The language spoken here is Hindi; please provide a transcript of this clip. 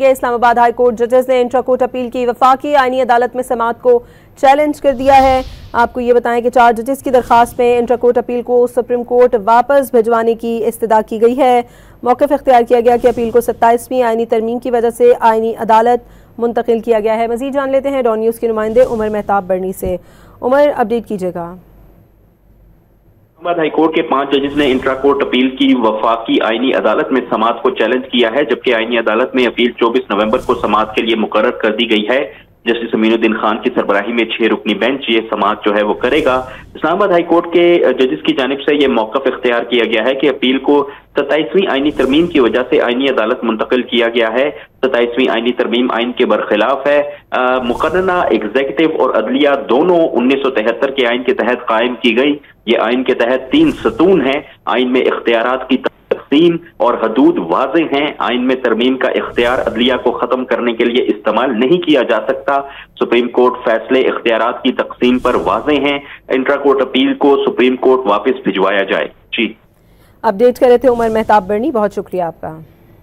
जानेंगे। इस्लामाबाद हाई कोर्ट जजेस ने इंट्रा कोर्ट अपील की वफाकी आईनी अदालत में समाअत को चैलेंज कर दिया है। आपको ये बताएं कि 4 जजेस की दरखास्त में इंट्रा कोर्ट अपील को सुप्रीम कोर्ट वापस भिजवाने की इस्तदा की गई है। मौक़िफ़ इख्तियार किया गया कि अपील को 27वीं आईनी तरमीम की वजह से आईनी अदालत मुंतकिल किया गया है। मज़ीद जान लेते हैं डॉन न्यूज़ के नुमाइंदे उमर मेहताब बरनी से। उमर, अपडेट कीजिएगा। इस्लामाबाद हाईकोर्ट के 5 जजेस ने इंट्रा कोर्ट अपील की वफाकी आईनी अदालत में समाअत को चैलेंज किया है, जबकि आईनी अदालत में अपील 24 नवंबर को समाअत के लिए मुकर्रर कर दी गई है। जस्टिस अमीनुद्दीन खान की सरबराही में 6 रुकनी बेंच ये समाअत जो है वो करेगा। इस्लामाबाद हाईकोर्ट के जजेस की जानिब से यह मौक़िफ़ इख्तियार किया गया है कि अपील को 27वीं आईनी तरमीम की वजह से आईनी अदालत मुंतकिल किया गया है। 27वीं आईनी तरमीम आइन के बरखिलाफ है। मुकर्रना एग्जीक्यूटिव और अदलिया दोनों 1973 के आइन के तहत कायम की गई। ये आइन के तहत 3 सतून है। आइन में इख्तियारात की तकसीम और हदूद वाज़ेह हैं। आइन में तरमीम का इख्तियार अदलिया को खत्म करने के लिए इस्तेमाल नहीं किया जा सकता। सुप्रीम कोर्ट फैसले इख्तियारात की तकसीम पर वाज़ेह हैं। इंट्रा कोर्ट अपील को सुप्रीम कोर्ट वापस भिजवाया जाए। जी, अपडेट कर रहे थे उमर मेहताब बरनी, बहुत शुक्रिया आपका।